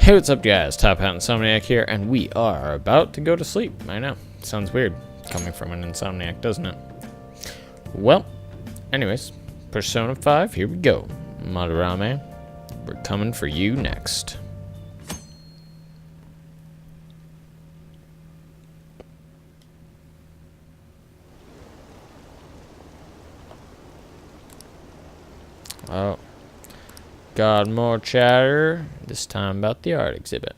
Hey, what's up guys, Top Hat Insomniac here, and we are about to go to sleep. I know, sounds weird coming from an Insomniac, doesn't it? Well, anyways, Persona 5, here we go. Madarame, we're coming for you next. Oh, got more chatter, this time about the art exhibit.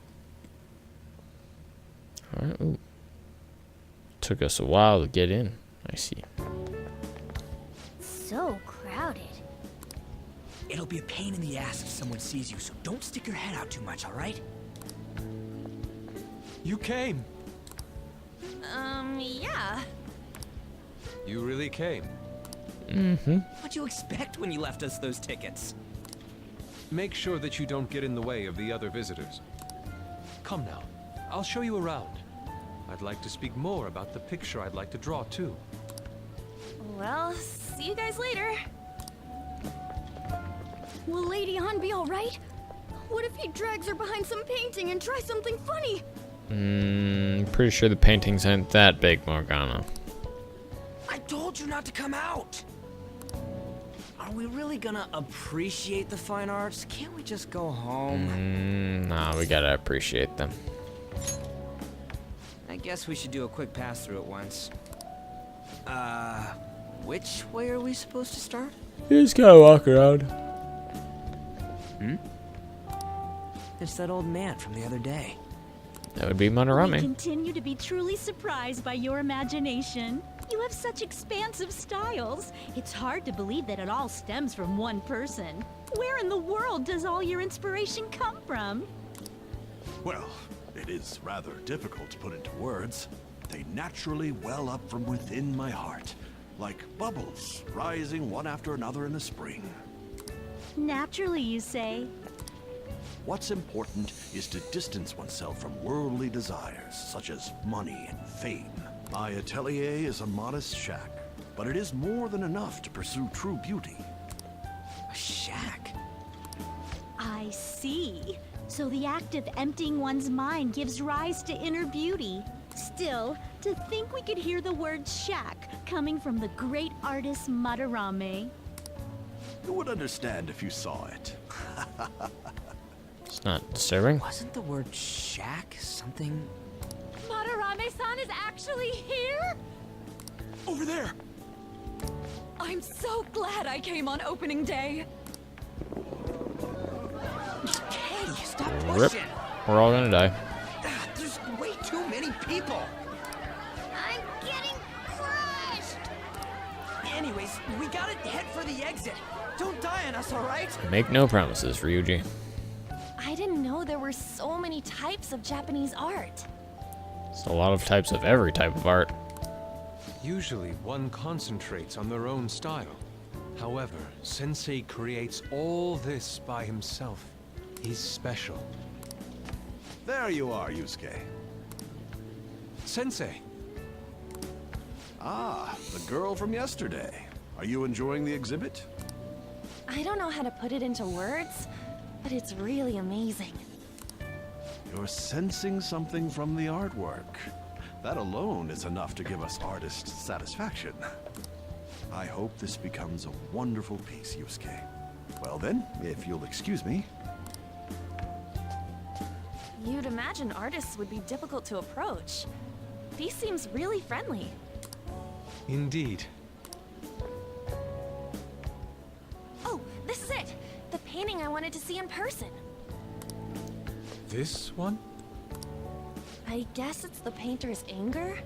Alright, ooh. Took us a while to get in, I see. So crowded. It'll be a pain in the ass if someone sees you, so don't stick your head out too much, alright? You came. Yeah. You really came. Mm-hmm. What'd you expect when you left us those tickets? Make sure that you don't get in the way of the other visitors. Come now, I'll show you around. I'd like to speak more about the picture I'd like to draw too. Well, see you guys later. Will Lady Han be alright? What if he drags her behind some painting and tries something funny? Pretty sure the paintings ain't that big, Morgana. I told you not to come out! Are we really gonna appreciate the fine arts? Can't we just go home? Nah, we gotta appreciate them. I guess we should do a quick pass through at once. Which way are we supposed to start? You just gotta walk around. It's that old man from the other day. That would be We Madarame. continue to be truly surprised by your imagination. You have such expansive styles. It's hard to believe that it all stems from one person. Where in the world does all your inspiration come from? Well, it is rather difficult to put into words. They naturally well up from within my heart, like bubbles rising one after another in the spring. Naturally, you say. What's important is to distance oneself from worldly desires, such as money and fame. My atelier is a modest shack, but it is more than enough to pursue true beauty. A shack? I see. So the act of emptying one's mind gives rise to inner beauty. Still, to think we could hear the word shack coming from the great artist Madarame. You would understand if you saw it. It's not disturbing. Wasn't the word shack something? Madarame-san is actually here? Over there! I'm so glad I came on opening day. Hey, stop Rip. pushing! We're all gonna die. There's way too many people! I'm getting crushed! Anyways, we gotta head for the exit. Don't die on us, alright? Make no promises, Ryuji. I didn't know there were so many types of Japanese art. It's a lot of types of every type of art. Usually one concentrates on their own style. However, Sensei creates all this by himself. He's special. There you are, Yusuke. Sensei! Ah, the girl from yesterday. Are you enjoying the exhibit? I don't know how to put it into words, but it's really amazing. You're sensing something from the artwork. That alone is enough to give us artist satisfaction. I hope this becomes a wonderful piece, Yusuke. Well then, if you'll excuse me. You'd imagine artists would be difficult to approach. He seems really friendly. Indeed. Oh, this is it! The painting I wanted to see in person. This one? I guess it's the painter's anger?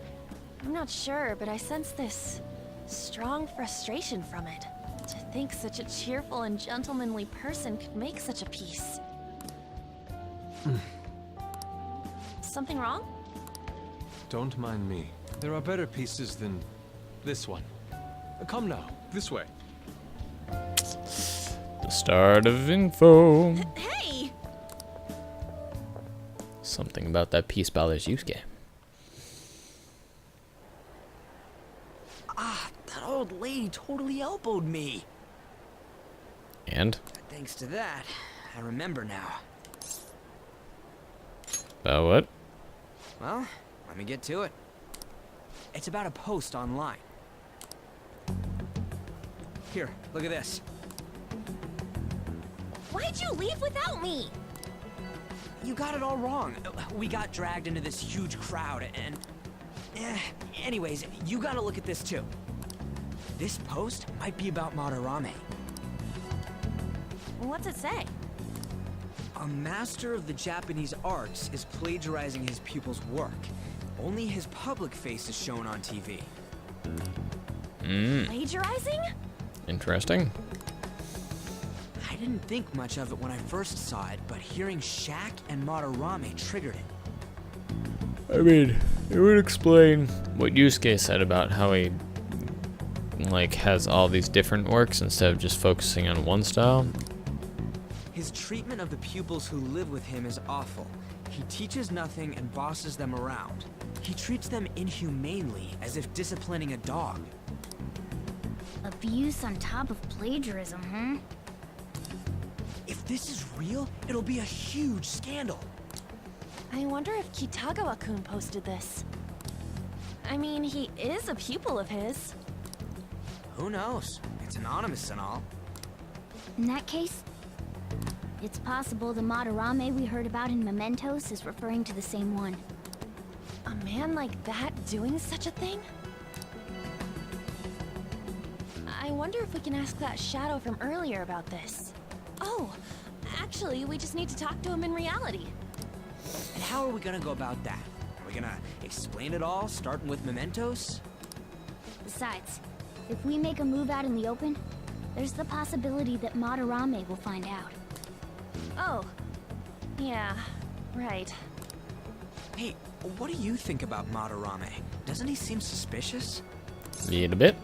I'm not sure, but I sense this strong frustration from it. To think such a cheerful and gentlemanly person could make such a piece. Something wrong? Don't mind me. There are better pieces than this one. Come now, this way. The start of info. Hey! Something about that piece bothers Yusuke. That old lady totally elbowed me. And? Thanks to that, I remember now. What? Well, let me get to it. It's about a post online. Here, look at this. Why'd you leave without me? You got it all wrong. We got dragged into this huge crowd and... anyways, you gotta look at this too. This post might be about Madarame. What's it say? A master of the Japanese arts is plagiarizing his pupil's work. Only his public face is shown on TV. Plagiarizing? Interesting. I didn't think much of it when I first saw it, but hearing Shaq and Madarame triggered it. I mean, it would explain what Yusuke said about how he, like, has all these different works instead of just focusing on one style. His treatment of the pupils who live with him is awful. He teaches nothing and bosses them around. He treats them inhumanely, as if disciplining a dog. Abuse on top of plagiarism, huh? If this is real, it'll be a huge scandal. I wonder if Kitagawa-kun posted this. I mean, he is a pupil of his. Who knows? It's anonymous and all. In that case, it's possible the Madarame we heard about in Mementos is referring to the same one. A man like that doing such a thing? I wonder if we can ask that shadow from earlier about this. Oh, actually, we just need to talk to him in reality. And how are we gonna go about that? Are we gonna explain it all, starting with Mementos? Besides, if we make a move out in the open, there's the possibility that Madarame will find out. Oh, yeah, right. Hey, what do you think about Madarame? Doesn't he seem suspicious? Need a bit.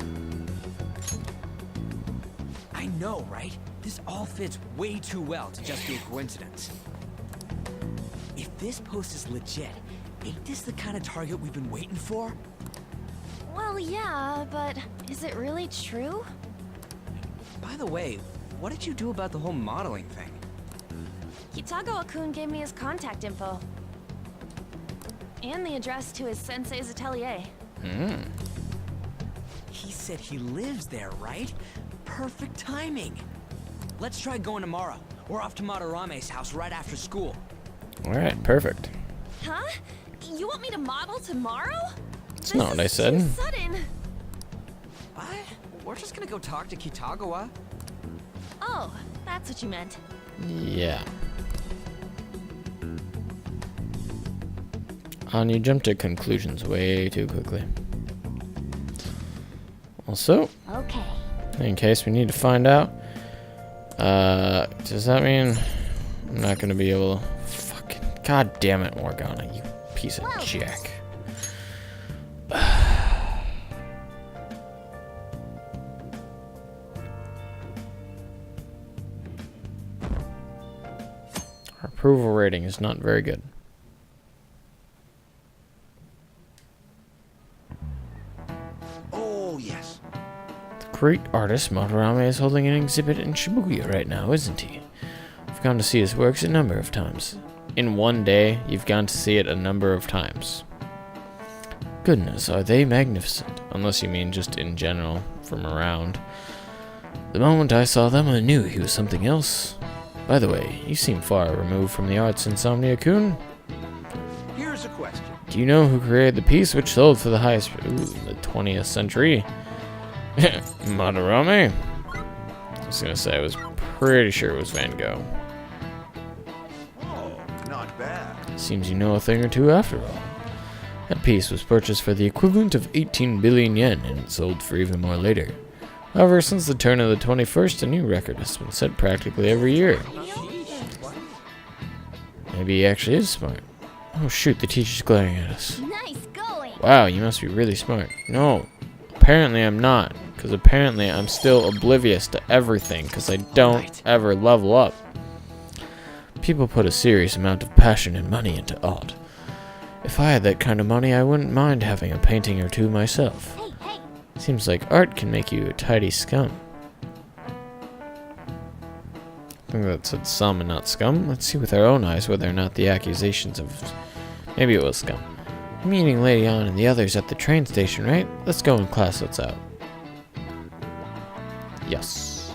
I know, right? This all fits way too well to just be a coincidence. If this post is legit, ain't this the kind of target we've been waiting for? Well, yeah, but is it really true? By the way, what did you do about the whole modeling thing? Kitagawa-kun gave me his contact info. And the address to his sensei's atelier. He said he lives there, right? Perfect timing. Let's try going tomorrow. We're off to Madarame's house right after school. Alright, perfect. Huh? You want me to model tomorrow? That's not what I said. Too sudden. What? We're just gonna go talk to Kitagawa. Oh, that's what you meant. Yeah. You jumped to conclusions way too quickly. Also, Okay. in case we need to find out, does that mean I'm not gonna be able to fucking god damn it, Morgana, you piece of jack. Our approval rating is not very good. Oh, yes. The great artist Madarame is holding an exhibit in Shibuya right now, isn't he? I've gone to see his works a number of times. In one day, you've gone to see it a number of times. Goodness, are they magnificent? Unless you mean just in general, from around. The moment I saw them, I knew he was something else. By the way, you seem far removed from the arts, Insomniac-kun. Here's a question. Do you know who created the piece which sold for the highest in the 20th century? Madarame? I was gonna say, I was pretty sure it was Van Gogh. Oh, not bad. Seems you know a thing or two after all. That piece was purchased for the equivalent of 18 billion yen, and it sold for even more later. However, since the turn of the 21st, a new record has been set practically every year. Maybe he actually is smart. Oh shoot, the teacher's glaring at us. Nice going. Wow, you must be really smart. No, apparently I'm not, because apparently I'm still oblivious to everything, because I don't ever level up. People put a serious amount of passion and money into art. If I had that kind of money, I wouldn't mind having a painting or two myself. Hey, hey. Seems like art can make you a tidy scum. I think that said some and not scum. Let's see with our own eyes whether or not the accusations of Maybe it was scum. Meeting Lady On and the others at the train station, right? Let's go in class what's out. Yes.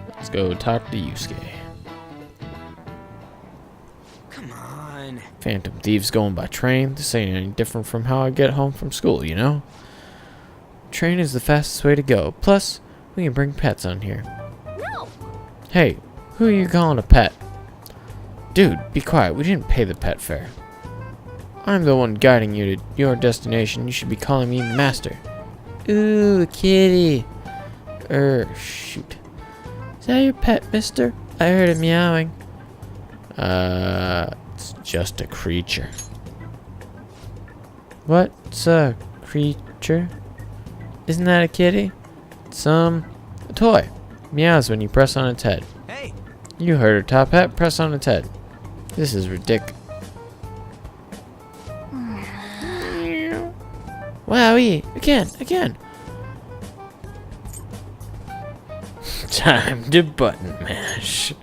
Let's go talk to Yusuke. Come on. Phantom thieves going by train. This ain't any different from how I get home from school, you know? Train is the fastest way to go. Plus, we can bring pets on here. No! Hey, who are you calling a pet? Dude, be quiet. We didn't pay the pet fare. I'm the one guiding you to your destination. You should be calling me master. Ooh, a kitty. Shoot. Is that your pet, mister? I heard it meowing. It's just a creature. What's a creature? Isn't that a kitty? It's, a toy. Meows when you press on its head. Hey! You heard her, Top Hat. Press on its head. This is ridiculous. Wowie! Again! Time to button mash.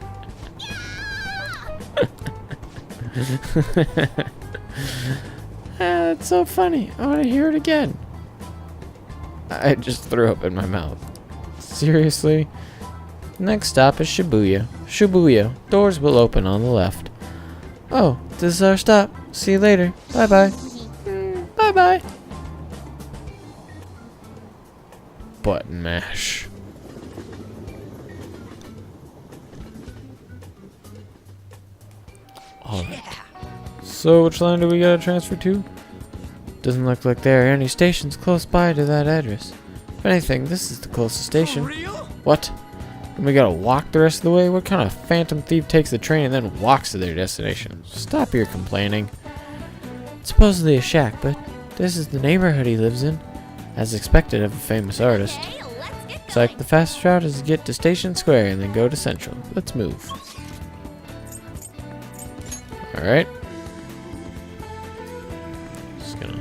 That's so funny. I want to hear it again. I just threw up in my mouth. Seriously? Next stop is Shibuya. Shibuya. Doors will open on the left. Oh, this is our stop. See you later. Bye-bye. Bye-bye. Button mash. Alright. So, which line do we gotta transfer to? Doesn't look like there are any stations close by to that address. If anything, this is the closest station. For real? What? And we gotta walk the rest of the way? What kind of phantom thief takes the train and then walks to their destination? Stop your complaining. It's supposedly a shack, but this is the neighborhood he lives in, as expected of a famous artist. Okay, let's get It's like the fastest route is to get to Station Square and then go to Central. Let's move. Alright. Just gonna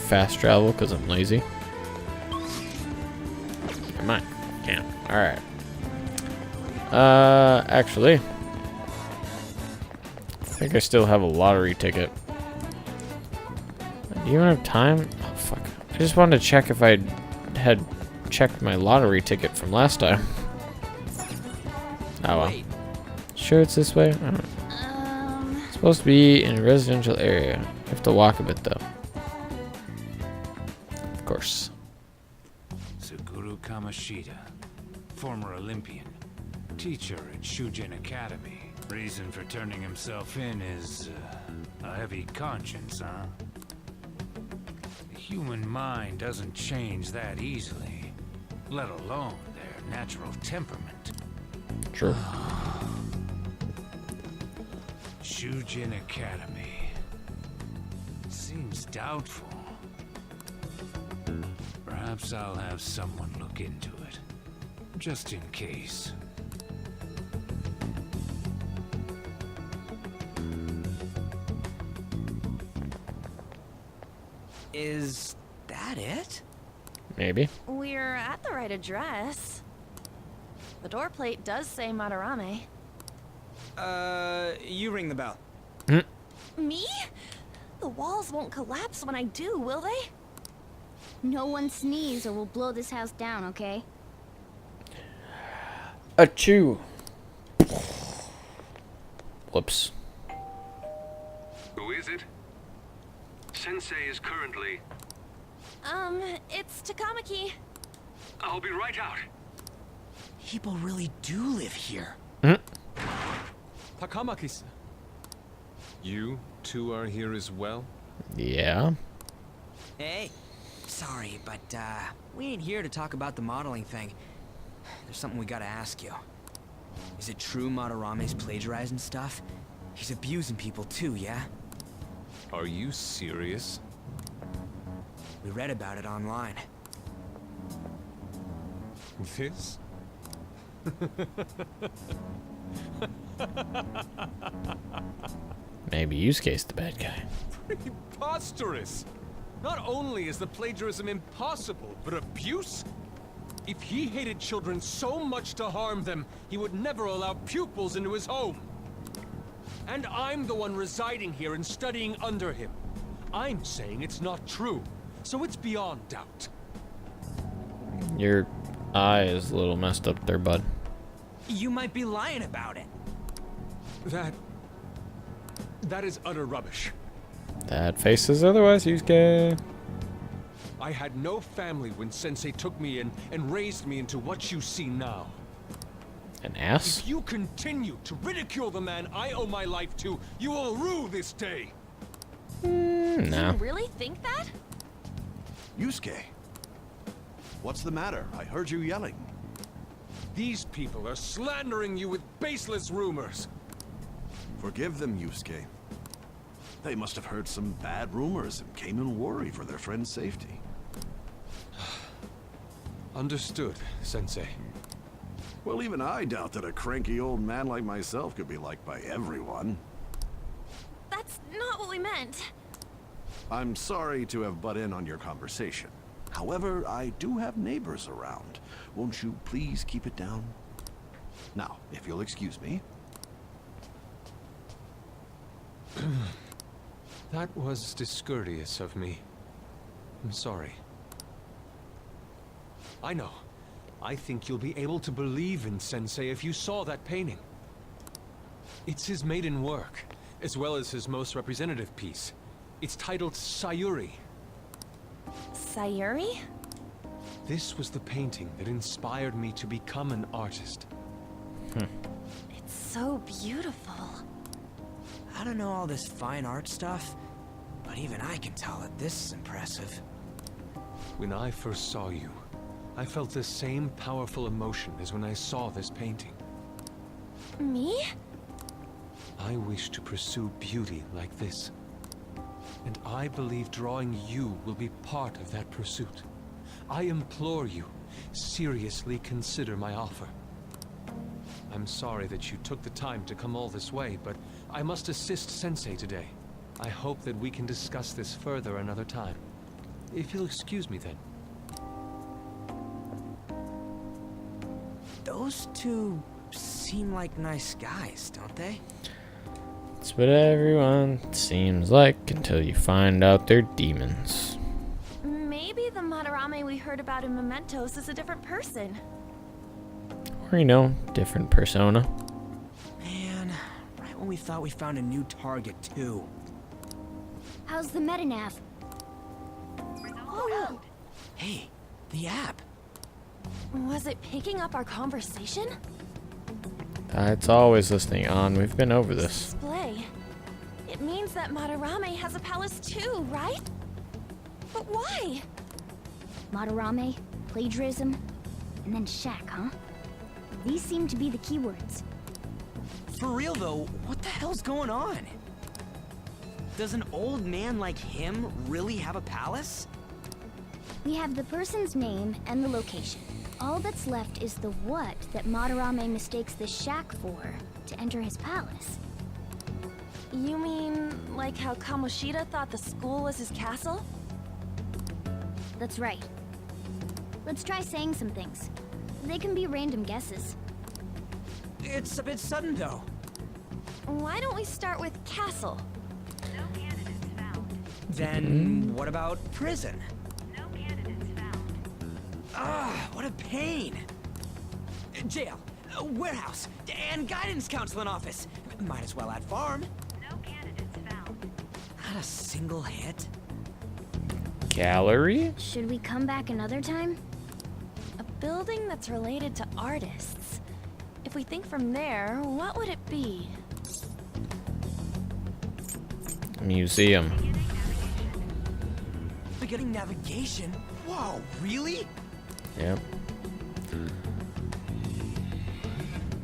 fast travel because I'm lazy. Come on. Yeah. Alright. Actually, I think I still have a lottery ticket. Do you have time? Oh, fuck. I just wanted to check if I had checked my lottery ticket from last time. Oh well. Wait. Sure it's this way? I don't know. It's supposed to be in a residential area. You have to walk a bit though. Of course. Suguru Kamoshida, former Olympian, teacher at Shujin Academy. Reason for turning himself in is a heavy conscience, huh? The human mind doesn't change that easily, let alone their natural temperament. True. Shujin Academy. Seems doubtful. Perhaps I'll have someone look into it, just in case. Is that it? Maybe. We're at the right address. The door plate does say Madarame. You ring the bell. Me? The walls won't collapse when I do, will they? No one sneeze or we'll blow this house down, okay? Achoo. Whoops. Who is it? Sensei is currently... It's Takamaki. I'll be right out. People really do live here. Takamaki-san. You two are here as well? Yeah. Hey. Sorry, but, we ain't here to talk about the modeling thing. There's something we gotta ask you. Is it true Madarame's plagiarizing stuff? He's abusing people too, yeah? Are you serious? We read about it online. This? Maybe Yusuke's the bad guy. Preposterous! Not only is the plagiarism impossible, but abuse? If he hated children so much to harm them, he would never allow pupils into his home. And I'm the one residing here and studying under him. I'm saying it's not true, so it's beyond doubt. Your eye is a little messed up there, bud. You might be lying about it. That is utter rubbish. That face is otherwise, Yusuke. I had no family when Sensei took me in and raised me into what you see now. An ass? If you continue to ridicule the man I owe my life to, you will rue this day. No. You really think that? Yusuke, what's the matter? I heard you yelling. These people are slandering you with baseless rumors. Forgive them, Yusuke. They must have heard some bad rumors and came in worry for their friend's safety. Understood, Sensei. Well, even I doubt that a cranky old man like myself could be liked by everyone. That's not what we meant. I'm sorry to have butt in on your conversation. However, I do have neighbors around. Won't you please keep it down? Now, if you'll excuse me. That was discourteous of me. I'm sorry. I know. I think you'll be able to believe in Sensei if you saw that painting. It's his maiden work, as well as his most representative piece. It's titled Sayuri. Sayuri? This was the painting that inspired me to become an artist. It's so beautiful. I don't know all this fine art stuff, but even I can tell that this is impressive. When I first saw you, I felt the same powerful emotion as when I saw this painting. Me? I wish to pursue beauty like this. And I believe drawing you will be part of that pursuit. I implore you, seriously consider my offer. I'm sorry that you took the time to come all this way, but I must assist Sensei today. I hope that we can discuss this further another time. If you'll excuse me then. Those two seem like nice guys, don't they? It's what everyone seems like until you find out they're demons. Maybe the Madarame we heard about in Mementos is a different person. Or, you know, different persona. Man, right when we thought we found a new target, too. How's the metanav? Oh, Hey, the app. was it picking up our conversation? It's always listening on. We've been over this. Display. It means that Madarame has a palace too, right? But why? Madarame, plagiarism, and then shack, huh? These seem to be the keywords. For real, though, what the hell's going on? Does an old man like him really have a palace? We have the person's name and the location. All that's left is the what that Madarame mistakes the shack for to enter his palace. You mean like how Kamoshida thought the school was his castle? That's right. Let's try saying some things. They can be random guesses. It's a bit sudden, though. Why don't we start with castle? Then what about prison? Ah, what a pain! Jail, warehouse, and guidance counseling office. Might as well add farm. No candidates found. Not a single hit. Gallery? Should we come back another time? A building that's related to artists. If we think from there, what would it be? Museum. Beginning navigation? Whoa, really? Yep.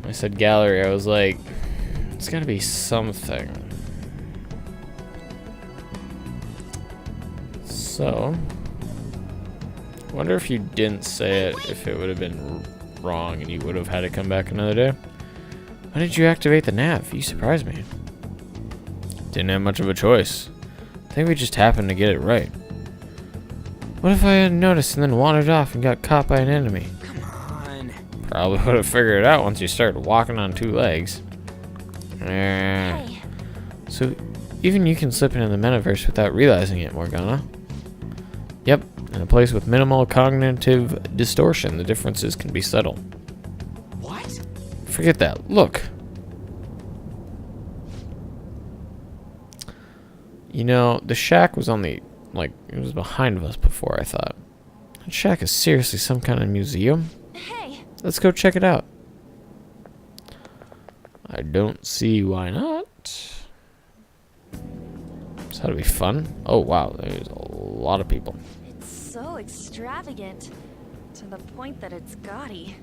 I said gallery, I was like, it's gotta be something. So, wonder if you didn't say it, if it would have been wrong and you would have had to come back another day. Why did you activate the nav? You surprised me. Didn't have much of a choice. I think we just happened to get it right. What if I hadn't noticed and then wandered off and got caught by an enemy? Come on. Probably would have figured it out once you started walking on two legs. Hey, So, even you can slip into the metaverse without realizing it, Morgana. Yep, in a place with minimal cognitive distortion, the differences can be subtle. What? Forget that. Look. You know, the shack was on the, like, it was behind us before, I thought. That shack is seriously some kind of museum? Hey, Let's go check it out. I don't see why not. This ought to be fun. Oh, wow, there's a lot of people. it's so extravagant. To the point that it's gaudy.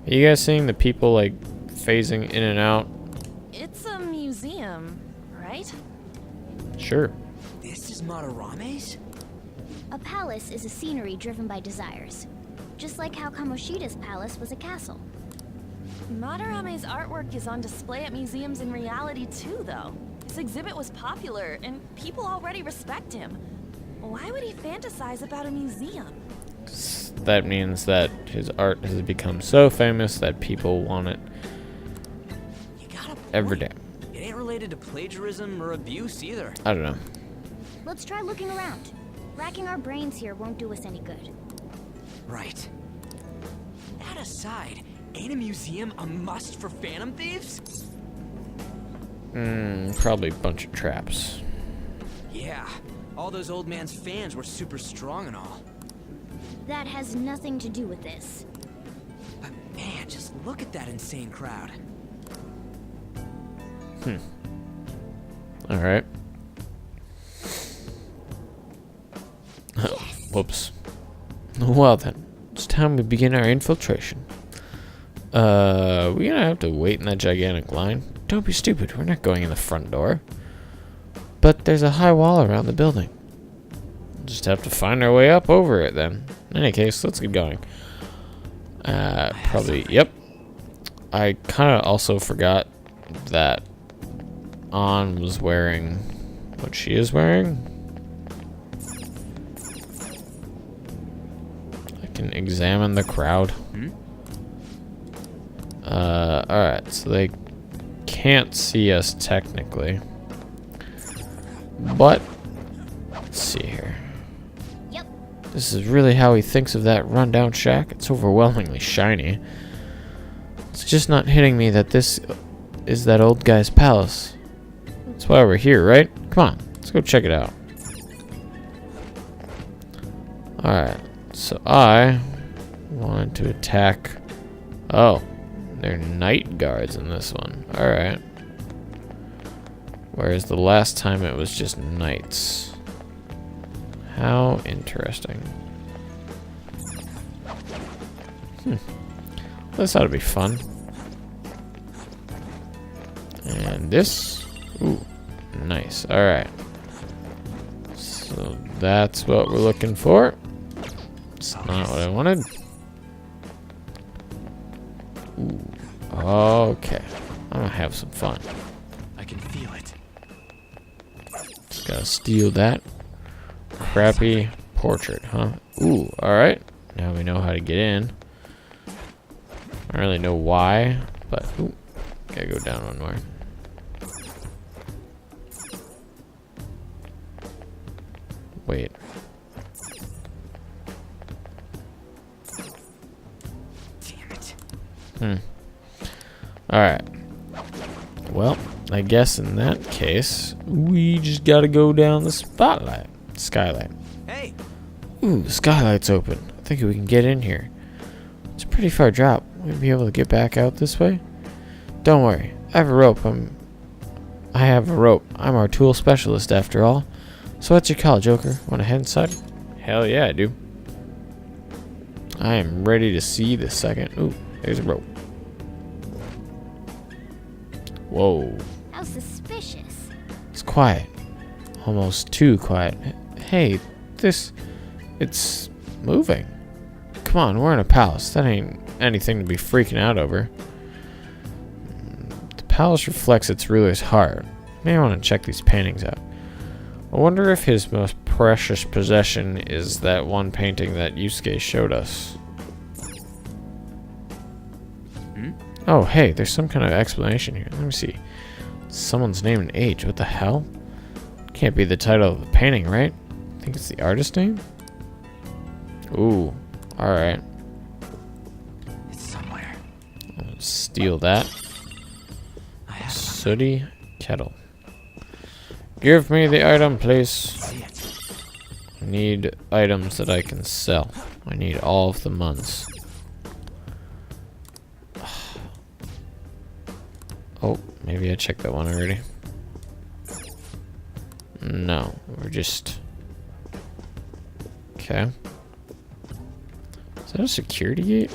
Are you guys seeing the people, like, phasing in and out? It's a museum, right? Sure. This is Madarame's? A palace is a scenery driven by desires. Just like how Kamoshida's palace was a castle. Madarame's artwork is on display at museums in reality too, though. His exhibit was popular, and people already respect him. Why would he fantasize about a museum? That means that his art has become so famous that people want it You got a point. every day. It ain't related to plagiarism or abuse either. I don't know. Let's try looking around. Racking our brains here won't do us any good. Right. That aside, ain't a museum a must for Phantom Thieves? Probably a bunch of traps. Yeah. All those old man's fans were super strong and all. That has nothing to do with this. But man, just look at that insane crowd. Alright. Whoops. Well then, it's time we begin our infiltration. We're gonna have to wait in that gigantic line. Don't be stupid, we're not going in the front door. But there's a high wall around the building. We'll just have to find our way up over it then. In any case, let's get going. Probably, yep. I kind of also forgot that An was wearing what she is wearing. I can examine the crowd. Alright, so they can't see us technically. But, let's see here. Yep. This is really how he thinks of that rundown shack. It's overwhelmingly shiny. It's just not hitting me that this is that old guy's palace. That's why we're here, right? Come on, let's go check it out. Alright, so I wanted to attack... Oh, they're night guards in this one. Alright. Whereas the last time it was just knights. How interesting. This ought to be fun. And this... Ooh, nice. Alright. So that's what we're looking for. It's not what I wanted. Ooh. Okay. I'm gonna have some fun. I can feel it. Just gotta steal that crappy portrait, huh? Ooh, alright. Now we know how to get in. I don't really know why, but ooh, gotta go down one more. Wait. Damn it. Alright. Well, I guess in that case, we just gotta go down the skylight. Hey, Ooh, the skylight's open. I think we can get in here. It's a pretty far drop. We'll be able to get back out this way. Don't worry. I have a rope. I'm our tool specialist after all. So what's your call, Joker? Want to head inside? Hell yeah, I do. I am ready to see the second. Ooh, there's a rope. Whoa. How suspicious. It's quiet. Almost too quiet. Hey, it's moving. Come on, we're in a palace. That ain't anything to be freaking out over. The palace reflects its ruler's heart. May want to check these paintings out. I wonder if his most precious possession is that one painting that Yusuke showed us. Oh, hey, there's some kind of explanation here. Let me see. Someone's name and age. What the hell? Can't be the title of the painting, right? I think it's the artist's name? Ooh. Alright. It's somewhere. Let's steal that. I have Sooty kettle. Give me the item, please. see it. I need items that I can sell. I need all of the muns. Oh, maybe I checked that one already. No, we're just... Okay. Is that a security gate?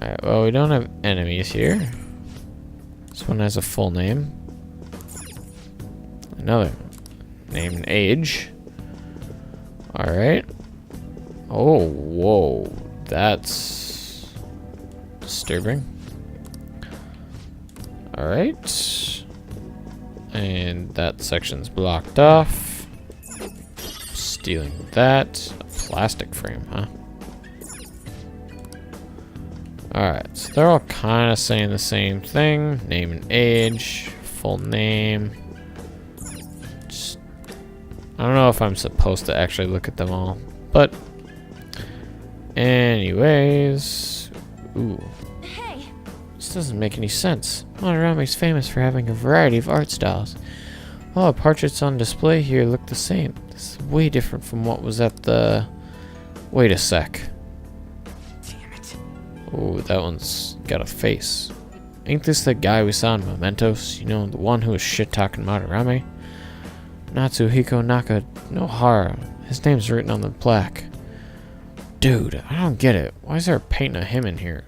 Alright, well, we don't have enemies here. This one has a full name. Another name and age. Alright. Oh, whoa. That's disturbing. Alright. And that section's blocked off. Stealing that. A plastic frame, huh? Alright, so they're all kind of saying the same thing. Name and age. Full name. Just, I don't know if I'm supposed to actually look at them all. But, anyways. Ooh. Hey, This doesn't make any sense. Madarame is famous for having a variety of art styles. All the portraits on display here look the same. This is way different from what was at the... Wait a sec. Damn it. Oh, that one's got a face. Ain't this the guy we saw in Mementos? You know, the one who was shit-talking Madarame? Natsuhiko Nohara. His name's written on the plaque. Dude, I don't get it. Why is there a painting of him in here?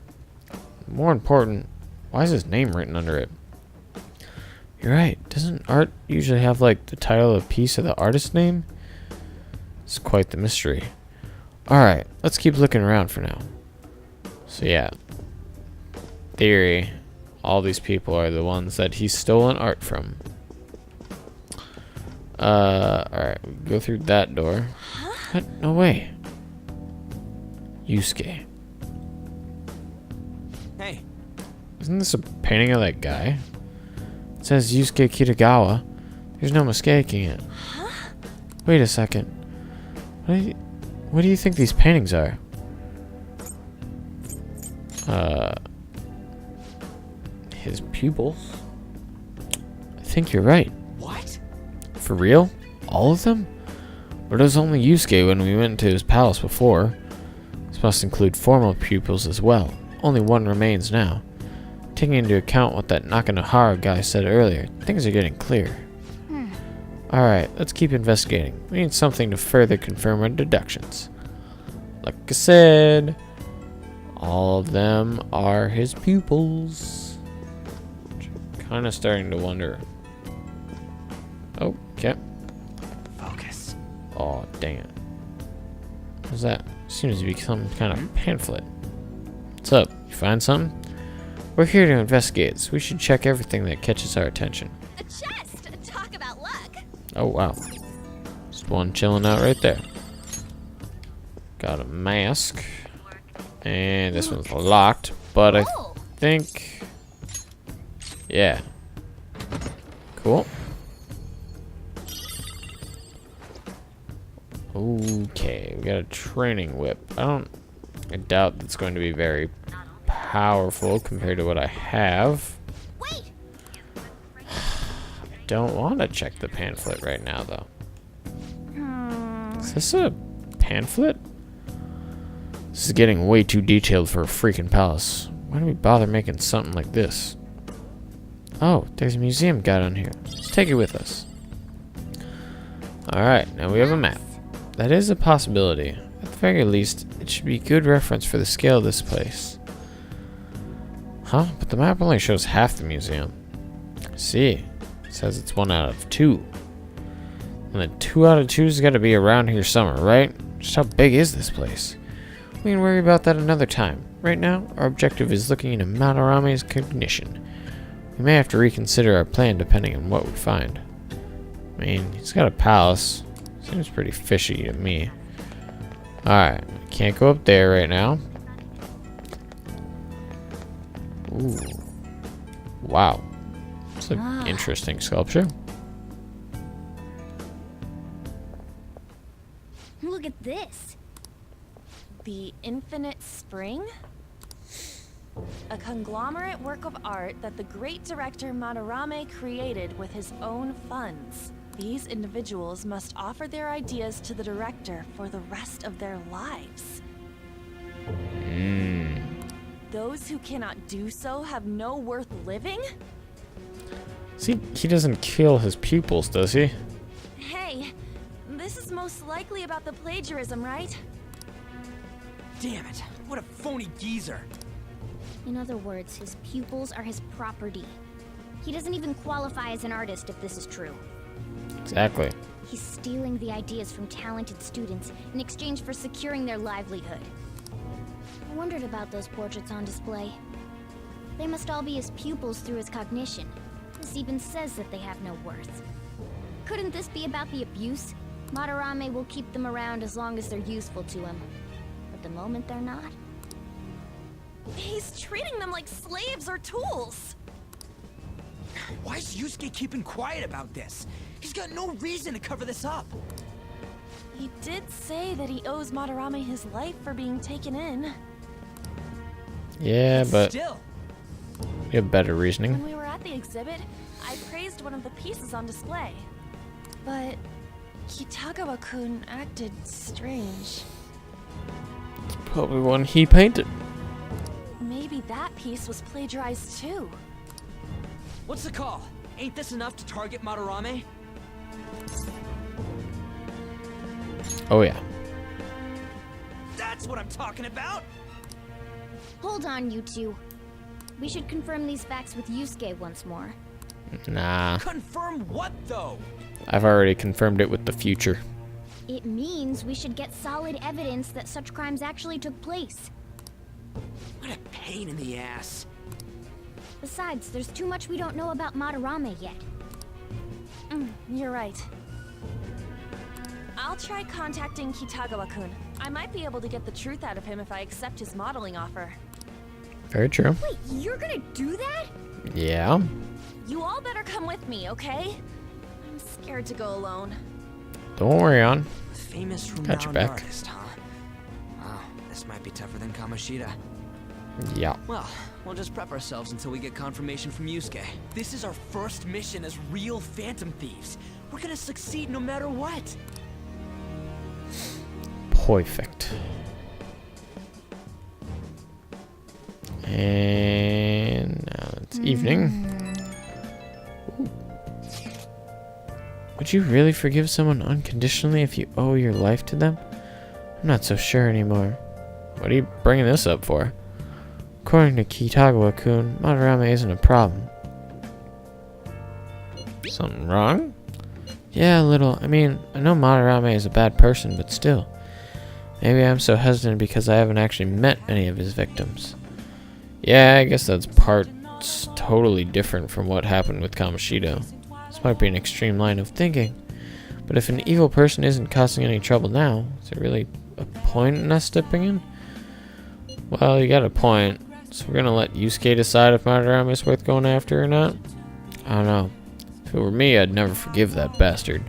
More important, why is his name written under it? You're right. Doesn't art usually have, like, the title of a piece of the artist's name? It's quite the mystery. Alright, let's keep looking around for now. So, yeah. Theory. All these people are the ones that he's stolen art from. Alright, go through that door. What? No way. Yusuke. Hey, Isn't this a painting of that guy? It says Yusuke Kitagawa. There's no mistaking it. Wait a second. What do you think these paintings are? His pupils? I think you're right. what? For real? All of them? Or does only Yusuke when we went to his palace before? This must include formal pupils as well. Only one remains now. Taking into account what that Nakanohara guy said earlier, things are getting clear. Alright, let's keep investigating. We need something to further confirm our deductions. Like I said, all of them are his pupils. Kind of starting to wonder. Oh, okay. Focus. Oh, dang it. What's that? Seems to be some kind of pamphlet. What's up? You find something? We're here to investigate, so we should check everything that catches our attention. a chest! Talk about luck! Oh, wow. Just one chilling out right there. Got a mask. And this one's locked, but I Oh, think... Yeah. Cool. Okay, we got a training whip. I doubt that's going to be very powerful compared to what I have. wait! I don't want to check the pamphlet right now, though. Is this a pamphlet? This is getting way too detailed for a freaking palace. Why do we bother making something like this? Oh, there's a museum guide on here. Let's take it with us. Alright, now we have a map. That is a possibility. At the very least, it should be a good reference for the scale of this place. Huh? But the map only shows half the museum. I see. It says it's 1 out of 2. And then 2 out of 2's got to be around here somewhere, right? Just how big is this place? We can worry about that another time. Right now, our objective is looking into Madarame's cognition. We may have to reconsider our plan depending on what we find. I mean, he's got a palace. Seems pretty fishy to me. Alright, can't go up there right now. Ooh. Wow. It's an interesting sculpture. Look at this. The Infinite Spring? A conglomerate work of art that the great director Madarame created with his own funds. These individuals must offer their ideas to the director for the rest of their lives. Those who cannot do so have no worth living? See, he doesn't kill his pupils, does he? Hey, this is most likely about the plagiarism, right? Damn it, what a phony geezer. In other words, his pupils are his property. He doesn't even qualify as an artist if this is true. Exactly. He's stealing the ideas from talented students in exchange for securing their livelihood. I wondered about those portraits on display. They must all be his pupils through his cognition. This even says that they have no worth. Couldn't this be about the abuse? Madarame will keep them around as long as they're useful to him. But the moment they're not... He's treating them like slaves or tools. Why is Yusuke keeping quiet about this? He's got no reason to cover this up. He did say that he owes Madarame his life for being taken in. Yeah, but Still, you have better When reasoning. we were at the exhibit, I praised one of the pieces on display. But Kitagawa-kun acted strange. It's probably one he painted. Maybe that piece was plagiarized too. what's the call? Ain't this enough to target Madarame? Oh yeah. That's what I'm talking about! Hold on, you two. We should confirm these facts with Yusuke once more. Nah. Confirm what, though? I've already confirmed it with the future. It means we should get solid evidence that such crimes actually took place. What a pain in the ass. Besides, there's too much we don't know about Madarame yet. You're right. I'll try contacting Kitagawa-kun. I might be able to get the truth out of him if I accept his modeling offer. Very true. Wait, you're gonna do that? Yeah. You all better come with me, okay? I'm scared to go alone. Don't worry, on. Famous Got your renowned back. artist, huh? Wow, this might be tougher than Kamoshida. Yeah. Well, we'll just prep ourselves until we get confirmation from Yusuke. This is our first mission as real Phantom Thieves. We're gonna succeed no matter what. Perfect. And now it's evening. Ooh. Would you really forgive someone unconditionally if you owe your life to them? I'm not so sure anymore. What are you bringing this up for? According to Kitagawa-kun, Madarame isn't a problem. Something wrong? Yeah, a little. I mean, I know Madarame is a bad person, but still. Maybe I'm so hesitant because I haven't actually met any of his victims. Yeah, I guess that's totally different from what happened with Kamoshida. This might be an extreme line of thinking, but if an evil person isn't causing any trouble now, is there really a point in us stepping in? Well, you got a point, so we're gonna let Yusuke decide if Madarame is worth going after or not? I don't know. If it were me, I'd never forgive that bastard.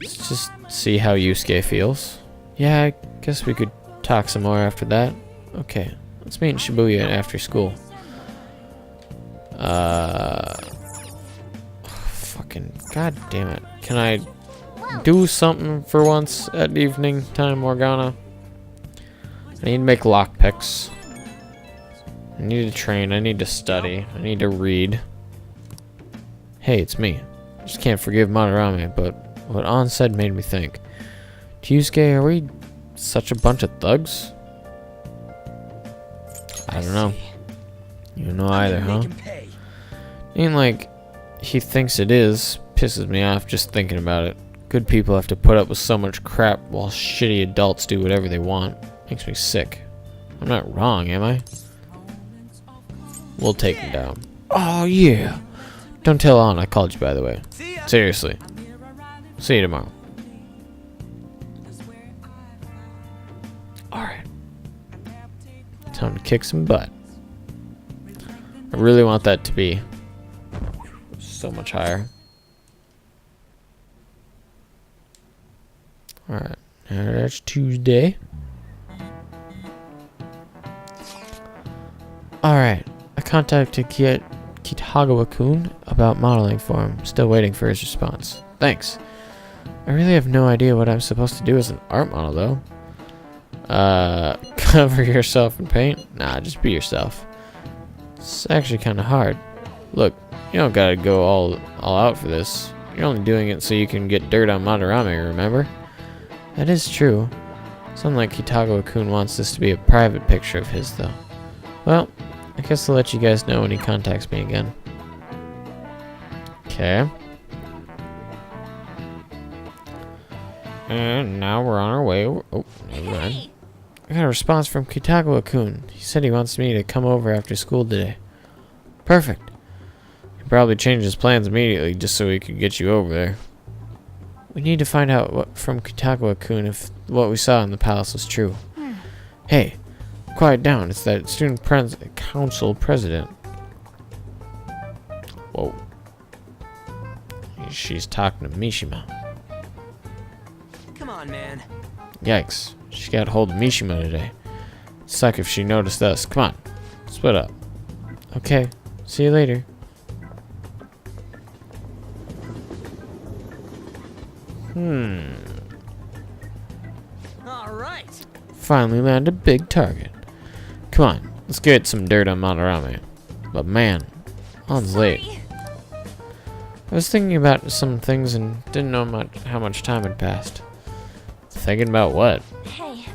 Let's just see how Yusuke feels. Yeah, I guess we could talk some more after that. Okay, let's meet in Shibuya after school. Fucking god damn it. Can I do something for once at evening time, Morgana? I need to make lockpicks. I need to train, I need to study, I need to read. Hey, it's me. I just can't forgive Madarame, but what An said made me think. Yusuke, are we such a bunch of thugs? I don't know. You don't know either, huh? Ain't like he thinks it is. Pisses me off just thinking about it. Good people have to put up with so much crap while shitty adults do whatever they want. Makes me sick. I'm not wrong, am I? We'll take him down. Oh, yeah. Don't tell An I called you, by the way. Seriously. See you tomorrow. Alright. Time to kick some butt. I really want that to be so much higher. Alright, that's Tuesday. Alright, I contacted Kitagawa-kun about modeling for him. Still waiting for his response. Thanks. I really have no idea what I'm supposed to do as an art model, though. Cover yourself in paint? Nah, just be yourself. It's actually kind of hard. Look, you don't gotta go all out for this. You're only doing it so you can get dirt on Madarame, remember? That is true. Sounds like Kitagawa-kun wants this to be a private picture of his, though. Well, I guess I'll let you guys know when he contacts me again. Okay. And now we're on our way. Oh, never mind. I got a response from Kitagawa-kun. He said he wants me to come over after school today. Perfect. He probably changed his plans immediately just so he could get you over there. We need to find out from Kitagawa-kun if what we saw in the palace was true. Hey, quiet down. It's that student council president. Whoa. She's talking to Mishima. Come on, man. Yikes. She got hold of Mishima today. It'd suck if she noticed us. Come on. Split up. Okay. See you later. All right. Finally landed a big target. Come on. Let's get some dirt on Madarame. But man, On's late. I was thinking about some things and didn't know how much time had passed. Thinking about what? Hey,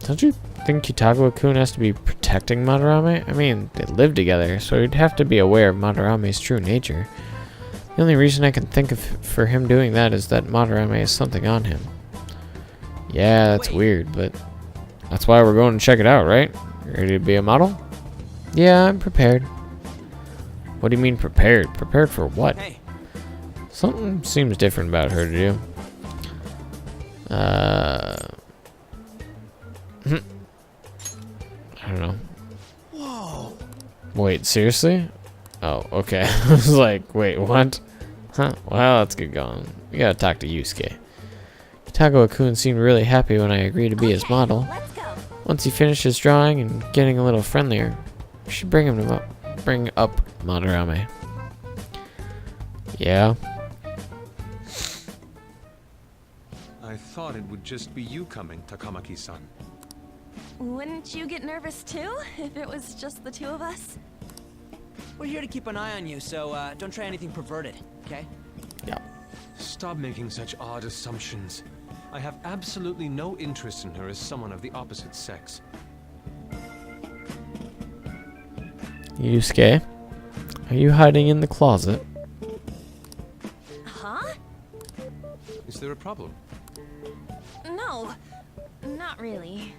Don't you think Kitagawa-kun has to be protecting Madarame? I mean, they live together, so he'd have to be aware of Madarame's true nature. The only reason I can think of for him doing that is that Madarame has something on him. Yeah, that's weird, but that's why we're going to check it out, right? Ready to be a model? Yeah, I'm prepared. What do you mean prepared? Prepared for what? Hey. Something seems different about her to do. I don't know. Whoa. Wait, seriously? Oh, okay. I was like, wait, what? Huh? Well, let's get going. We gotta talk to Yusuke. Kitagawa-kun seemed really happy when I agreed to be his model. let's go. Once he finished his drawing and getting a little friendlier, we should bring up Madarame. Yeah. I thought it would just be you coming, Takamaki-san. Wouldn't you get nervous too if it was just the two of us? We're here to keep an eye on you, so don't try anything perverted, okay? Yeah. Stop making such odd assumptions. I have absolutely no interest in her as someone of the opposite sex. Yusuke, are you hiding in the closet? Huh? Is there a problem? No, not really.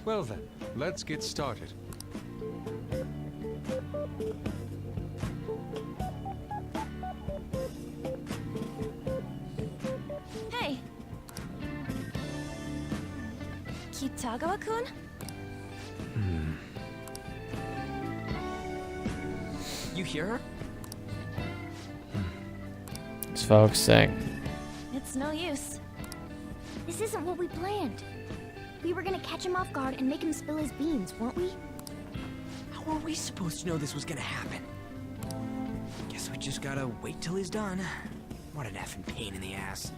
Well then, let's get started. Hey. Kitagawa-kun? You hear her? It's focusing. It's no use. This isn't what we planned. We were gonna catch him off guard and make him spill his beans, weren't we? How were we supposed to know this was gonna happen? Guess we just gotta wait till he's done. What an effing pain in the ass.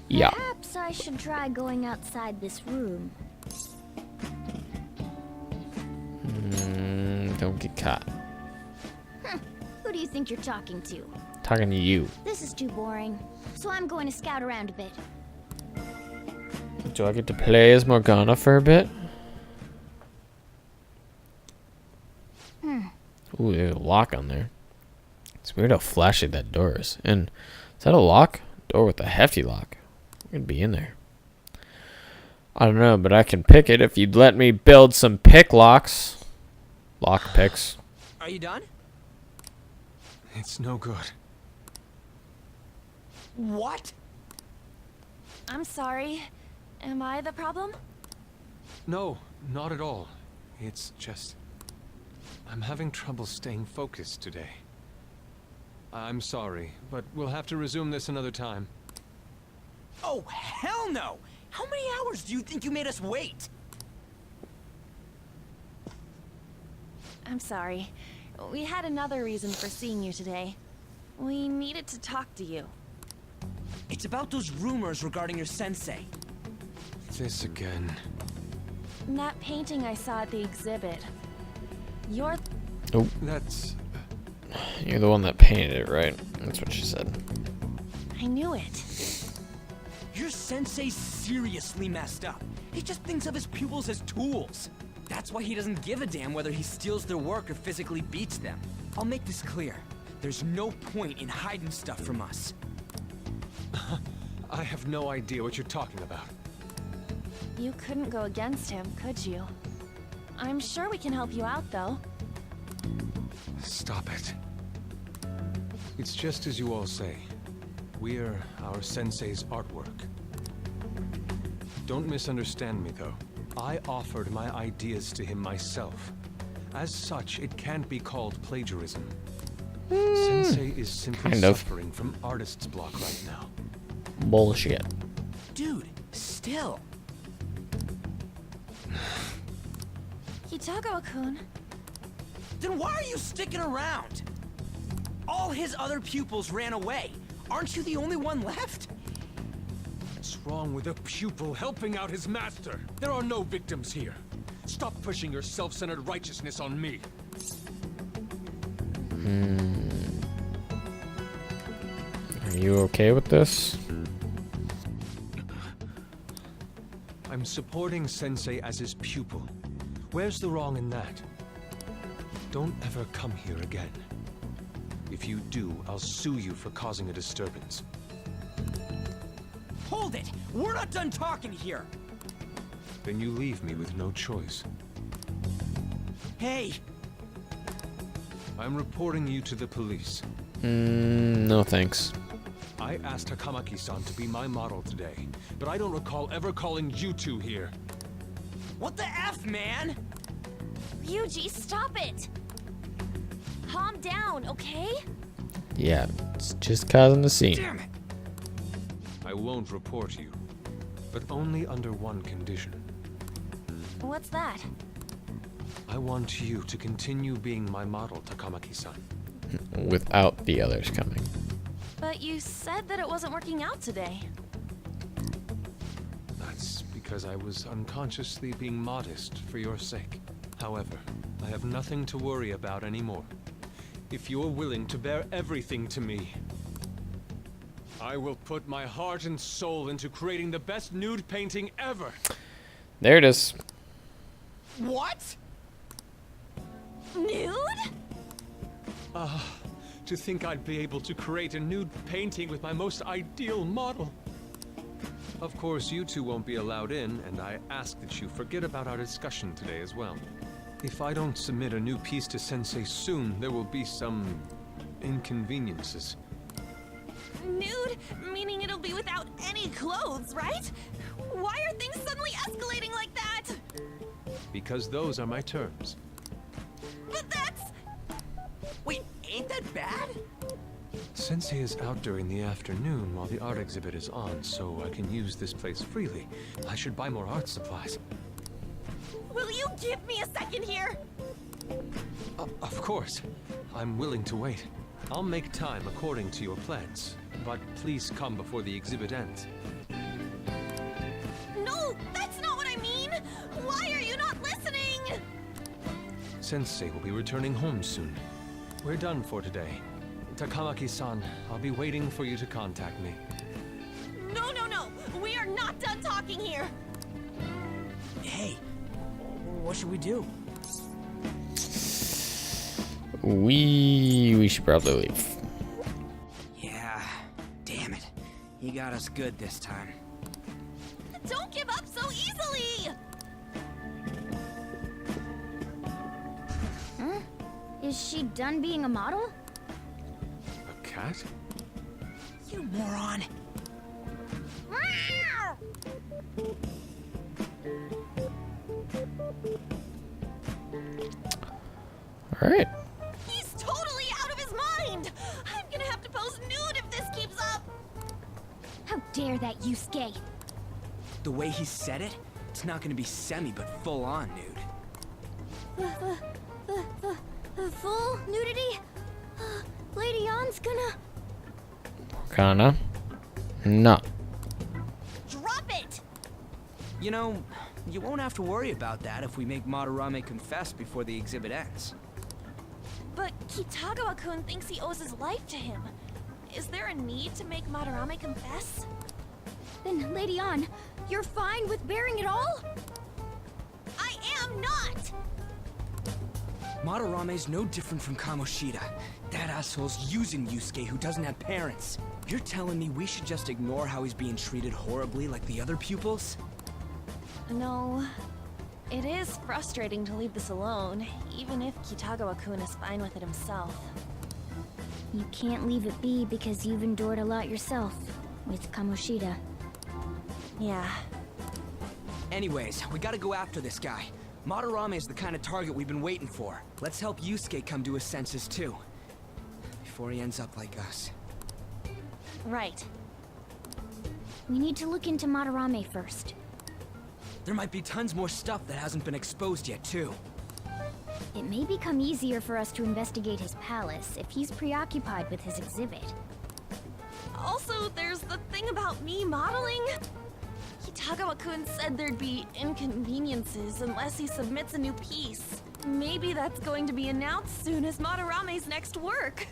Yeah. Perhaps I should try going outside this room. Don't get caught. Who do you think you're talking to? Talking to you. This is too boring, so I'm going to scout around a bit. Do I get to play as Morgana for a bit? Ooh, there's a lock on there. It's weird how flashy that door is. And is that a lock? Door with a hefty lock. I'm gonna be in there. I don't know, but I can pick it if you'd let me build some pick locks. Lock picks. Are you done? It's no good. What? I'm sorry. Am I the problem? No, not at all. It's just... I'm having trouble staying focused today. I'm sorry, but we'll have to resume this another time. Oh, hell no! How many hours do you think you made us wait? I'm sorry. We had another reason for seeing you today. We needed to talk to you. It's about those rumors regarding your sensei. This again. That painting I saw at the exhibit. You're... Oh, That's... you're the one that painted it, right? That's what she said. I knew it. Your sensei's seriously messed up. He just thinks of his pupils as tools. That's why he doesn't give a damn whether he steals their work or physically beats them. I'll make this clear. There's no point in hiding stuff from us. I have no idea what you're talking about. You couldn't go against him, could you? I'm sure we can help you out, though. Stop it. It's just as you all say. We're our sensei's artwork. Don't misunderstand me, though. I offered my ideas to him myself. As such, it can't be called plagiarism. Sensei is simply kind of. suffering from artist's block right now. Bullshit. Dude, still. Kitagawa-kun. Then why are you sticking around? All his other pupils ran away. Aren't you the only one left? What's wrong with a pupil helping out his master? There are no victims here. Stop pushing your self-centered righteousness on me. Are you okay with this? I'm supporting Sensei as his pupil. Where's the wrong in that? Don't ever come here again. If you do, I'll sue you for causing a disturbance. Hold it! We're not done talking here! Then you leave me with no choice. Hey! I'm reporting you to the police. No thanks. I asked Takamaki-san to be my model today, but I don't recall ever calling you two here. What the F, man? Ryuji, stop it! Calm down, okay? Yeah, it's just causing the scene. Damn it! I won't report you, but only under one condition. What's that? I want you to continue being my model, Takamaki-san. Without the others coming. But you said that it wasn't working out today. That's because I was unconsciously being modest for your sake. However, I have nothing to worry about anymore. If you're willing to bear everything to me, I will put my heart and soul into creating the best nude painting ever. There it is. What? Nude? To think I'd be able to create a nude painting with my most ideal model. Of course, you two won't be allowed in, and I ask that you forget about our discussion today as well. If I don't submit a new piece to Sensei soon, there will be some inconveniences. Nude? Meaning it'll be without any clothes, right? Why are things suddenly escalating like that? Because those are my terms. But that's... Wait, ain't that bad? Sensei is out during the afternoon while the art exhibit is on, so I can use this place freely. I should buy more art supplies. Will you give me a second here? Of course. I'm willing to wait. I'll make time according to your plans, but please come before the exhibit ends. No, that's not what I mean! Why are you not listening? Sensei will be returning home soon. We're done for today. Takamaki-san, I'll be waiting for you to contact me. No, no, no! We are not done talking here! Hey, what should we do? We should probably leave. Yeah, damn it. He got us good this time. Don't give up so easily! Huh? Is she done being a model? A cat? You moron! Alright. He's totally out of his mind! I'm gonna have to pose nude if this keeps up! How dare that, Yusuke? The way he said it, it's not gonna be semi, but full-on nude. Full nudity? Lady Ann's gonna... Kinda. No. Drop it! You know, you won't have to worry about that if we make Madarame confess before the exhibit ends. But Kitagawa-kun thinks he owes his life to him. Is there a need to make Madarame confess? Then, Lady Ann, you're fine with bearing it all? I am not! Madarame's no different from Kamoshida. That asshole's using Yusuke who doesn't have parents. You're telling me we should just ignore how he's being treated horribly like the other pupils? No. It is frustrating to leave this alone, even if Kitagawa-kun is fine with it himself. You can't leave it be because you've endured a lot yourself with Kamoshida. Yeah. Anyways, we gotta go after this guy. Madarame is the kind of target we've been waiting for. Let's help Yusuke come to his senses too. Before he ends up like us. Right. We need to look into Madarame first. There might be tons more stuff that hasn't been exposed yet too. It may become easier for us to investigate his palace if he's preoccupied with his exhibit. Also, there's the thing about me modeling. Kitagawa-kun said there'd be inconveniences unless he submits a new piece. Maybe that's going to be announced soon as Madarame's next work.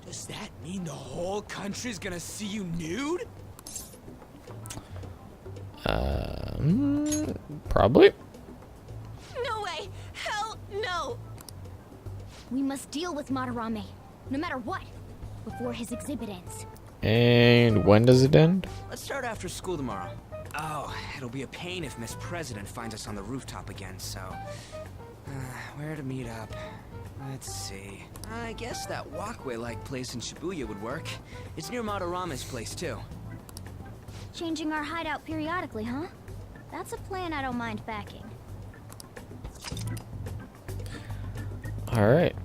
Does that mean the whole country's gonna see you nude? Probably. No way! Hell no! We must deal with Madarame, no matter what, before his exhibit ends. And when does it end? Let's start after school tomorrow. Oh, it'll be a pain if Miss President finds us on the rooftop again, so... where to meet up? Let's see. I guess that walkway-like place in Shibuya would work. It's near Madarame's place, too. Changing our hideout periodically, huh? That's a plan I don't mind backing. Alright.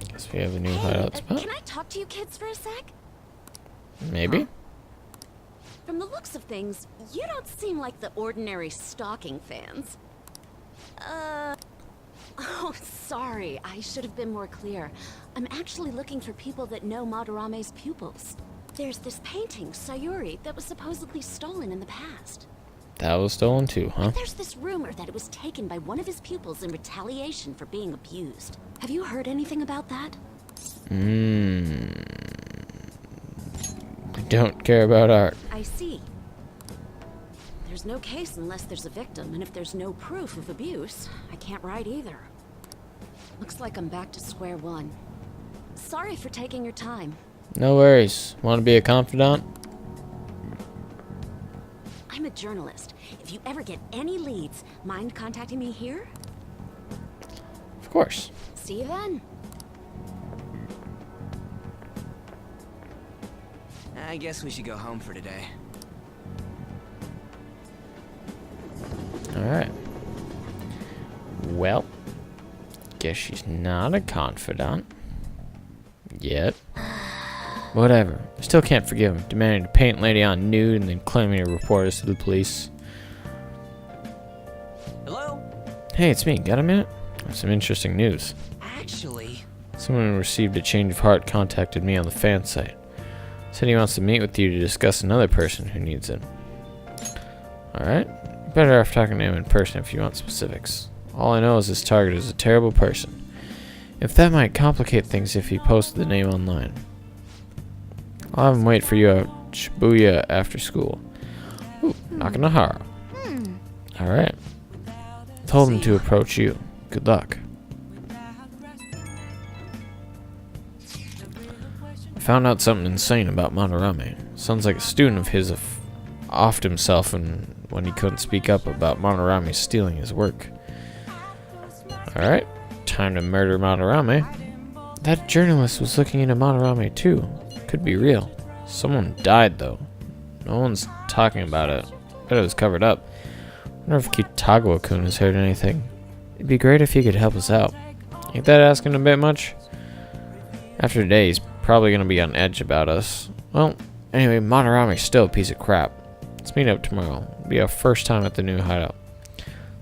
Guess we have a new hideout spot. Can I talk to you kids for a sec? Maybe. From the looks of things, you don't seem like the ordinary stalking fans. Oh, sorry. I should have been more clear. I'm actually looking for people that know Madarame's pupils. There's this painting, Sayuri, that was supposedly stolen in the past. That was stolen too, huh? There's this rumor that it was taken by one of his pupils in retaliation for being abused. Have you heard anything about that? We don't care about art. I see. There's no case unless there's a victim, and if there's no proof of abuse, I can't write either. Looks like I'm back to square one. Sorry for taking your time. No worries. Want to be a confidant? I'm a journalist. If you ever get any leads, mind contacting me here? Of course. See you then. I guess we should go home for today. Alright. Well, guess she's not a confidant. Yet. Whatever. I still can't forgive him. Demanding to paint Lady Ann nude and then claiming to report us to the police. Hello? Hey, it's me. Got a minute? I have some interesting news. Actually... Someone who received a change of heart contacted me on the fan site. Said he wants to meet with you to discuss another person who needs it. Alright. Better off talking to him in person if you want specifics. All I know is this target is a terrible person. If that might complicate things if he posted the name online. I'll have him wait for you at Shibuya after school. Ooh, Nakanohara. Alright. Told him to approach you. Good luck. I found out something insane about Madarame. Sounds like a student of his offed himself when he couldn't speak up about Madarame stealing his work. Alright, time to murder Madarame. That journalist was looking into Madarame too. Could be real. Someone died though. No one's talking about it. Bet it was covered up. Wonder if Kitagawa-kun has heard anything. It'd be great if you could help us out. Ain't that asking a bit much? After today, he's probably gonna be on edge about us. Well, anyway, Madarame's still a piece of crap. Let's meet up tomorrow. It'll be our first time at the new hideout.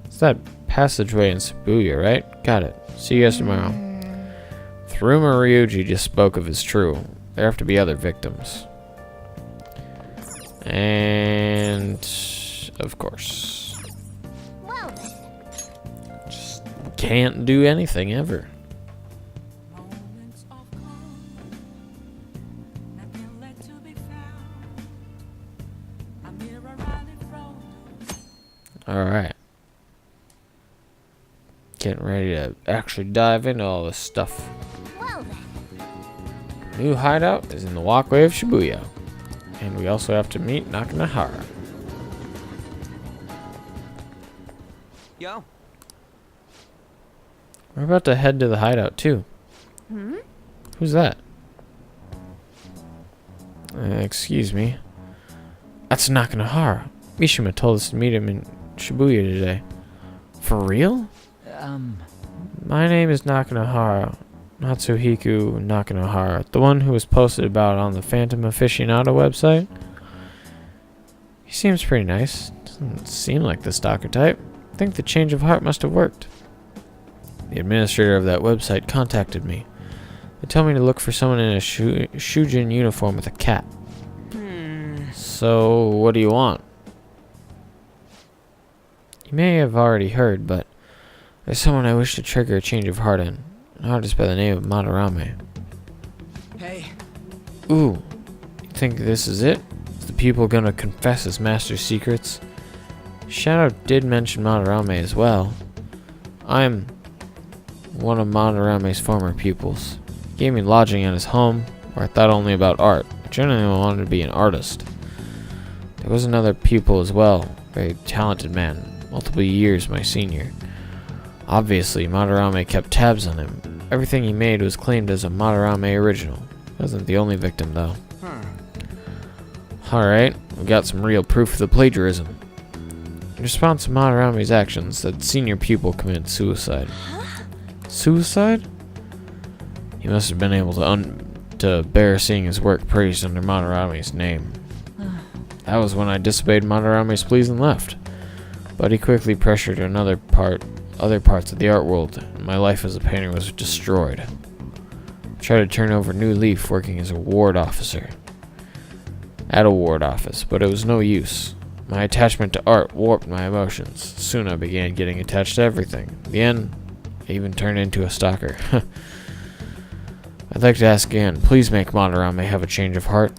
It's that passageway in Shibuya, right? Got it. See you guys tomorrow. If the rumor Ryuji just spoke of is true, there have to be other victims. And of course, Well, just can't do anything ever. Alright. Getting ready to actually dive into all this stuff. well then. New hideout is in the walkway of Shibuya. And we also have to meet Nakanahara. Yo. We're about to head to the hideout too. Who's that? Excuse me. That's Nakanahara. Mishima told us to meet him in Shibuya today. For real? My name is Nakanahara. Natsuhiku Nakanahara. The one who was posted about on the Phantom Aficionado website. He seems pretty nice. Doesn't seem like the stalker type. I think the change of heart must have worked. The administrator of that website contacted me. They told me to look for someone in a Shujin uniform with a cat. So, what do you want? You may have already heard, but there's someone I wish to trigger a change of heart in. An artist by the name of Madarame. Hey. Ooh, you think this is it? Is the pupil gonna confess his master's secrets? Shadow did mention Madarame as well. I'm one of Madarame's former pupils. He gave me lodging at his home, where I thought only about art. I genuinely wanted to be an artist. There was another pupil as well, a very talented man, multiple years my senior. Obviously, Madarame kept tabs on him. Everything he made was claimed as a Madarame original. Wasn't the only victim, though. Alright, we got some real proof of the plagiarism. In response to Madarame's actions, that senior pupil committed suicide. Suicide? He must have been able to bear seeing his work praised under Madarame's name. That was when I disobeyed Madarame's pleas and left. But he quickly pressured other parts of the art world, and my life as a painter was destroyed. I tried to turn over a new leaf working as a ward officer. At a ward office, but it was no use. My attachment to art warped my emotions. Soon I began getting attached to everything. In the end, I even turned into a stalker. I'd like to ask again, please make Madarame have a change of heart.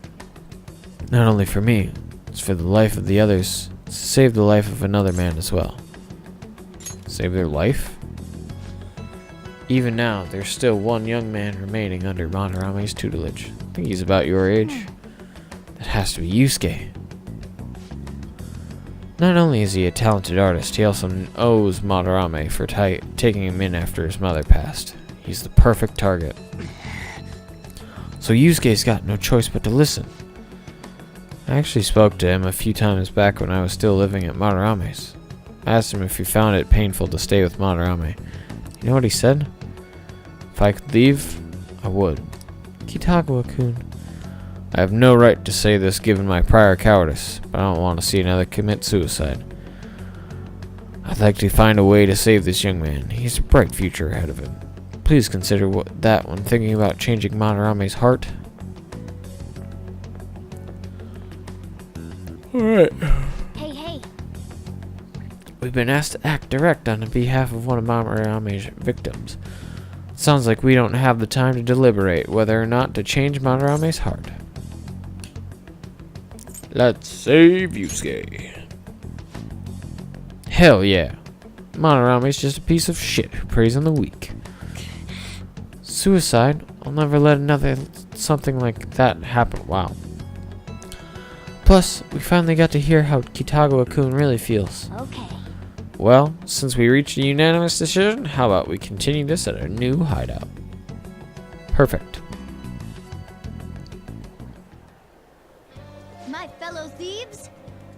Not only for me, it's for the life of the others. It's to save the life of another man as well. Save their life? Even now, there's still one young man remaining under Madarame's tutelage. I think he's about your age. That has to be Yusuke. Not only is he a talented artist, he also owes Madarame for taking him in after his mother passed. He's the perfect target. So Yusuke's got no choice but to listen. I actually spoke to him a few times back when I was still living at Madarame's. I asked him if he found it painful to stay with Madarame. You know what he said? If I could leave, I would. Kitagawa-kun. I have no right to say this given my prior cowardice, but I don't want to see another commit suicide. I'd like to find a way to save this young man. He has a bright future ahead of him. Please consider that when thinking about changing Madarame's heart. Alright. Hey. We've been asked to act direct on behalf of one of Madarame's victims. It sounds like we don't have the time to deliberate whether or not to change Madarame's heart. Let's save Yusuke. Hell yeah. Madarame's just a piece of shit who preys on the weak. Suicide? I'll never let something like that happen. Wow. Plus, we finally got to hear how Kitagawa-kun really feels. Okay. Well, since we reached a unanimous decision, how about we continue this at our new hideout? Perfect. My fellow thieves,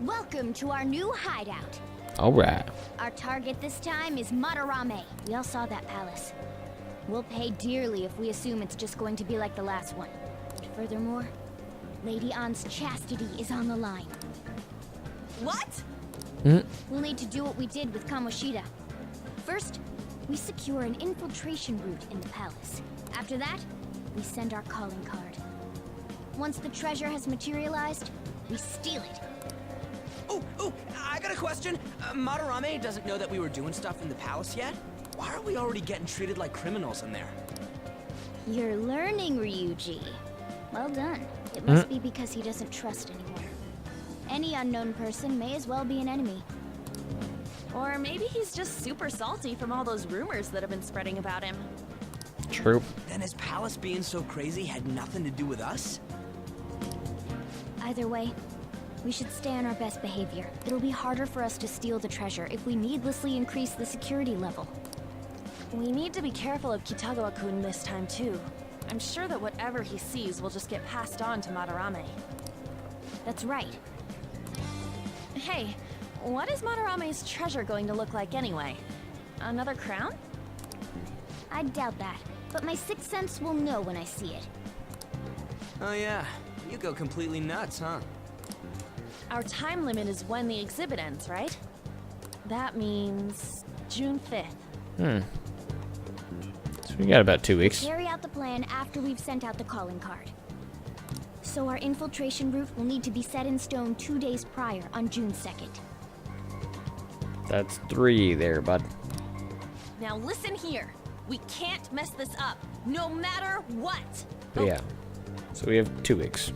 welcome to our new hideout. Alright. Our target this time is Madarame. We all saw that palace. We'll pay dearly if we assume it's just going to be like the last one. And furthermore, Lady An's chastity is on the line. What? We'll need to do what we did with Kamoshida. First, we secure an infiltration route in the palace. After that, we send our calling card. Once the treasure has materialized, we steal it. Oh, I got a question. Madarame doesn't know that we were doing stuff in the palace yet? Why are we already getting treated like criminals in there? You're learning, Ryuji. Well done. It must be because he doesn't trust anymore. Any unknown person may as well be an enemy. Or maybe he's just super salty from all those rumors that have been spreading about him. True. Then his palace being so crazy had nothing to do with us? Either way, we should stay on our best behavior. It'll be harder for us to steal the treasure if we needlessly increase the security level. We need to be careful of Kitagawa-kun this time too. I'm sure that whatever he sees will just get passed on to Madarame. That's right. Hey, what is Madarame's treasure going to look like anyway? Another crown? I doubt that, but my sixth sense will know when I see it. Oh yeah, you go completely nuts, huh? Our time limit is when the exhibit ends, right? That means June 5th. So we got about 2 weeks. Carry out the plan after we've sent out the calling card. So our infiltration route will need to be set in stone 2 days prior on June 2nd. That's 3 there, bud. Now listen here. We can't mess this up, no matter what. But yeah. So we have 2 weeks.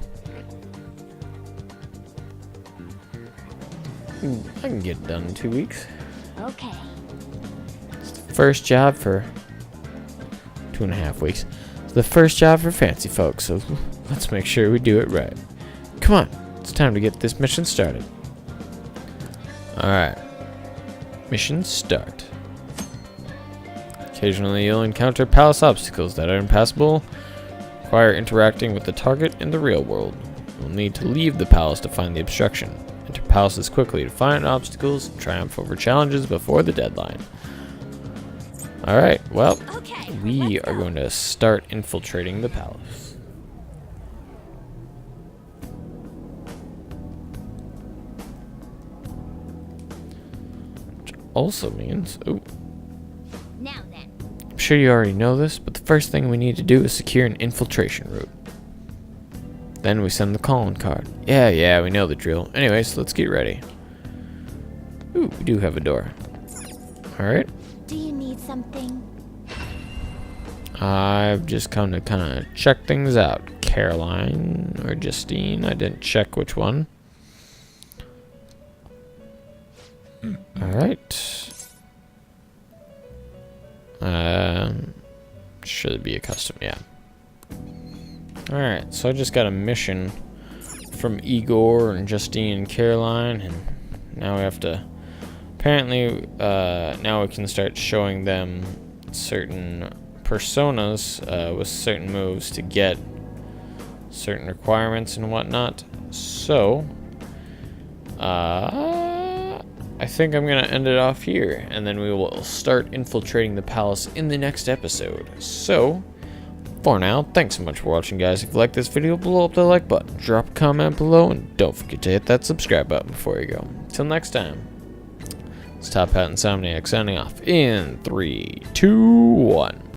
I can get it done in 2 weeks. Okay. First job for 2.5 weeks. It's the first job for fancy folks, so let's make sure we do it right. Come on, it's time to get this mission started. Alright. Mission start. Occasionally you'll encounter palace obstacles that are impassable, require interacting with the target in the real world. You'll need to leave the palace to find the obstruction. Enter palaces quickly to find obstacles and triumph over challenges before the deadline. Alright, well, Okay, we are going to start infiltrating the palace. Which also means... Oh, Now then. I'm sure you already know this, but the first thing we need to do is secure an infiltration route. Then we send the calling card. Yeah, we know the drill. Anyways, let's get ready. Ooh, we do have a door. Alright. Do you need something? I've just come to kind of check things out. Caroline or Justine. I didn't check which one. Alright. Should it be a custom? Yeah. Alright, so I just got a mission from Igor and Justine and Caroline, and now we have to... Apparently, now we can start showing them certain personas with certain moves to get certain requirements and whatnot. So, I think I'm going to end it off here, and then we will start infiltrating the palace in the next episode. So... For now, thanks so much for watching, guys. If you like this video, blow up the like button, drop a comment below, and don't forget to hit that subscribe button before you go. Till next time, it's Top Hat Insomniac signing off in 3, 2, 1.